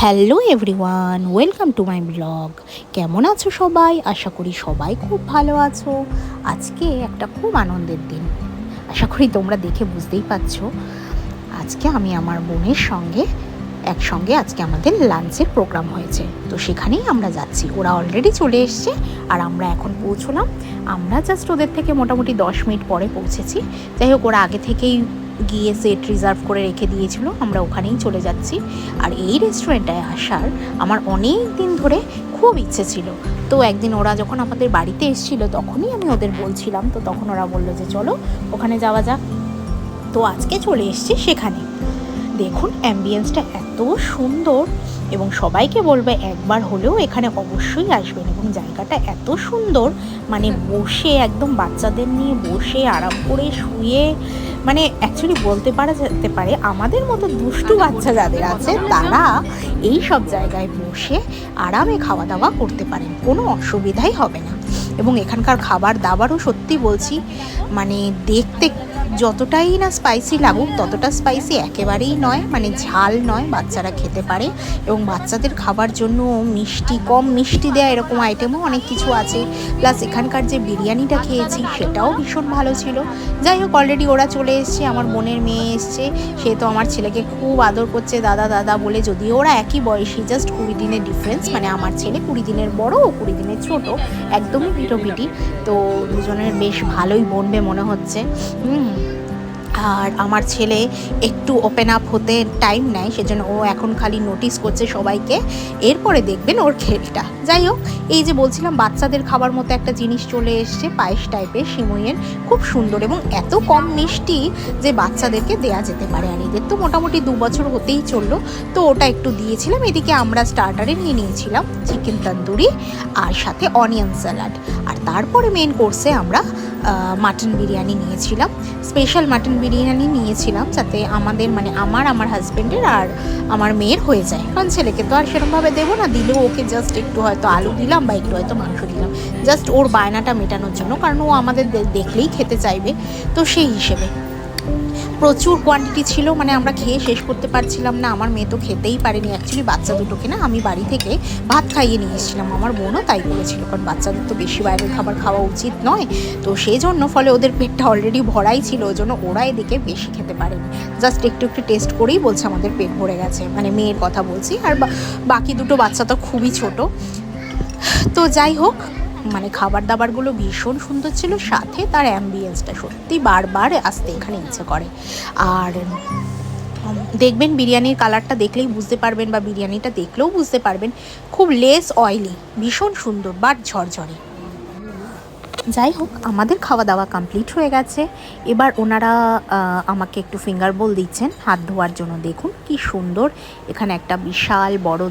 Hello everyone, welcome to my blog. কেমন আছো সবাই? আশা করি সবাই খুব ভালো আছো। আজকে একটা খুব আনন্দের দিন, আশা করি তোমরা দেখে বুঝতেই পারছো। আজকে আমি আমার বোনের সঙ্গে একসঙ্গে আজকে আমাদের লাঞ্চের প্রোগ্রাম হয়েছে, তো সেখানেই আমরা যাচ্ছি। ওরা অলরেডি চলে এসছে আর আমরা এখন পৌঁছলাম। আমরা জাস্ট ওদের থেকে মোটামুটি 10 মিনিট পরে পৌঁছেছি। যাই হোক, ওরা আগে থেকেই গিয়ে সেট রিজার্ভ করে রেখে দিয়েছিল, আমরা ওখানেই চলে যাচ্ছি। আর এই রেস্টুরেন্টটায় আসার আমার অনেক দিন ধরে খুব ইচ্ছে ছিল। তো একদিন ওরা যখন আমাদের বাড়িতে এসেছিলো তখনই আমি ওদের বলছিলাম, তো তখন ওরা বললো যে চলো ওখানে যাওয়া যাক। তো আজকে চলে এসছি সেখানে। দেখুন অ্যাম্বিয়েন্সটা এত সুন্দর এবং সবাইকে বলবে একবার হলেও এখানে অবশ্যই আসবেন। এবং জায়গাটা এত সুন্দর, মানে বসে একদম বাচ্চাদের নিয়ে বসে আরাম করে শুয়ে, মানে অ্যাকচুয়ালি বলতে পারা যেতে পারে আমাদের মতো দুষ্টু বাচ্চা যাদের আছে তারা এই সব জায়গায় বসে আরামে খাওয়া দাওয়া করতে পারেন, কোনো অসুবিধাই হবে না। এবং এখানকার খাবার দাবারও সত্যি বলছি, মানে দেখতে যতটাই না স্পাইসি লাগুক ততটা স্পাইসি একেবারেই নয়, মানে ঝাল নয়, বাচ্চারা খেতে পারে। এবং বাচ্চাদের খাবার জন্য মিষ্টি, কম মিষ্টি দেয়া এরকম আইটেমও অনেক কিছু আছে। প্লাস এখানকার যে বিরিয়ানিটা খেয়েছি সেটাও ভীষণ ভালো ছিল। যাই হোক, অলরেডি ওরা চলে এসছে, আমার বোনের মেয়ে এসছে, সে তো আমার ছেলেকে খুব আদর করছে দাদা দাদা বলে। যদিও ওরা একই বয়সী, জাস্ট 20 দিনের ডিফারেন্স, মানে আমার ছেলে 20 দিনের বড় ও 20 দিনের ছোট, একদমই পিটোপিটি। তো দুজনের বেশ ভালোই বনবে মনে হচ্ছে। আর আমার ছেলে একটু ওপেন আপ হতে টাইম নেয়, সেজন্য ও এখন খালি নোটিস করছে সবাইকে, এরপরে দেখবেন ওর খেলটা। যাই হোক, এই যে বলছিলাম বাচ্চাদের খাবার মতো একটা জিনিস চলে এসছে, পায়েস টাইপের সিমইয়ের, খুব সুন্দর এবং এত কম মিষ্টি যে বাচ্চাদেরকে দেয়া যেতে পারে। আর এদের তো মোটামুটি 2 বছর হতেই চললো, তো ওটা একটু দিয়েছিলাম। এদিকে আমরা স্টার্টারে নিয়ে নিয়েছিলাম চিকেন তন্দুরি আর সাথে অনিয়ন স্যালাড। আর তারপরে মেন কোর্সে আমরা মাটন বিরিয়ানি নিয়েছিলাম, স্পেশাল মাটন বিরিয়ানি নিয়েছিলাম, যাতে আমাদের মানে আমার হাজব্যান্ডের আর আমার মেয়ের হয়ে যায়। কারণ ছেলেকে তো আর সেরকমভাবে দেবো না, দিলেও ওকে জাস্ট একটু হয়তো আলু দিলাম বা একটু হয়তো মাংস দিলাম, জাস্ট ওর বায়নাটা মেটানোর জন্য, কারণ ও আমাদের দেখলেই খেতে চাইবে। তো সেই হিসেবে প্রচুর কোয়ান্টিটি ছিল, মানে আমরা খেয়ে শেষ করতে পারছিলাম না। আমার মেয়ে তো খেতেই পারেনি, অ্যাকচুয়ালি বাচ্চা দুটোকে না আমি বাড়ি থেকে ভাত খাইয়ে নিয়ে এসেছিলাম, আমার বোনও তাই করেছিল, কারণ বাচ্চাদের তো বেশি বাইরের খাবার খাওয়া উচিত নয়। তো সেই জন্য ফলে ওদের পেটটা অলরেডি ভরাই ছিল, ওই জন্য ওরা এদিকে বেশি খেতে পারেনি, জাস্ট একটু একটু টেস্ট করেই বলছে আমাদের পেট ভরে গেছে, মানে মেয়ের কথা বলছি। আর বাকি দুটো বাচ্চা তো খুবই ছোট। তো যাই হোক, মানে খাবার দাবারগুলো ভীষণ সুন্দর ছিল, সাথে তার অ্যাম্বিয়েন্সটা সত্যি বারবার আসতে এখানে ইচ্ছে করে। আর দেখবেন বিরিয়ানির কালারটা দেখলেই বুঝতে পারবেন, বা বিরিয়ানিটা দেখলেও বুঝতে পারবেন, খুব লেস অয়েলি, ভীষণ সুন্দর বাট ঝরঝরে। যাই হোক, আমাদের খাওয়া দাওয়া কমপ্লিট হয়ে গেছে। এবার ওনারা আমাকে একটু ফিঙ্গার বোল দিচ্ছেন হাত ধোয়ার জন্য। দেখুন কি সুন্দর, এখানে একটা বিশাল বড়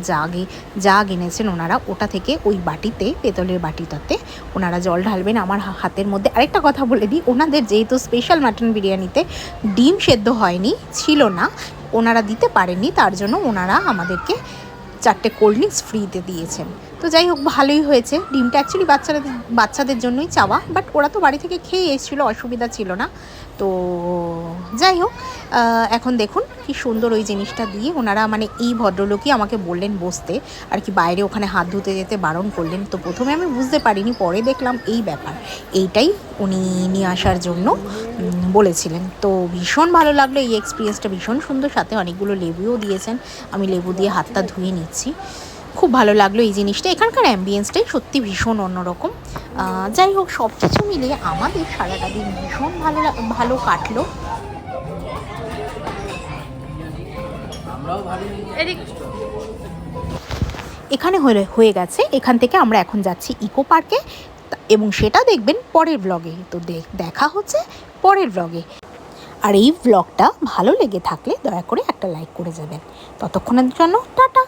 জাগ এনেছেন ওনারা, ওটা থেকে ওই বাটিতে, পেতলের বাটিটাতে ওনারা জল ঢালবেন আমার হাতের মধ্যে। আরেকটা কথা বলে দিই, ওনাদের যেহেতু স্পেশাল মাটন বিরিয়ানিতে ডিম সেদ্ধ হয়নি, ছিল না, ওনারা দিতে পারেননি, তার জন্য ওনারা আমাদেরকে 4টে কোল্ড ড্রিঙ্কস ফ্রিতে দিয়েছেন। তো যাই হোক, ভালোই হয়েছে। ডিমটা অ্যাকচুয়ালি বাচ্চাদের জন্যই চাওয়া, বাট ওরা তো বাড়ি থেকে খেয়ে এসেছিলো, অসুবিধা ছিল না। তো যাই হোক, এখন দেখুন কি সুন্দর ওই জিনিসটা দিয়ে ওনারা, মানে এই ভদ্রলোকই আমাকে বললেন বসতে, আর কি বাইরে ওখানে হাত ধুতে যেতে বারণ করলেন। তো প্রথমে আমি বুঝতে পারিনি, পরে দেখলাম এই ব্যাপার, এইটাই উনি নিয়ে আসার জন্য বলেছিলেন। তো ভীষণ ভালো লাগলো, এই এক্সপিরিয়েন্সটা ভীষণ সুন্দর, সাথে অনেকগুলো লেবুও দিয়েছেন, আমি লেবু দিয়ে হাতটা ধুয়ে নিচ্ছি। খুব ভালো লাগলো এই জিনিসটা, এখানকার অ্যাম্বিয়েন্সটাই সত্যি ভীষণ অন্যরকম। যাই হোক, সব কিছু মিলিয়ে আমাদের সারাটা দিন ভীষণ ভালো কাটলো। এখানে হয়ে গেছে, এখান থেকে আমরা এখন যাচ্ছি ইকো পার্কে, এবং সেটা দেখবেন পরের ব্লগে। তো দেখা হচ্ছে পরের ব্লগে। আর এই ব্লগটা ভালো লেগে থাকলে দয়া করে একটা লাইক করে যাবেন। ততক্ষণের জন্য টাটা।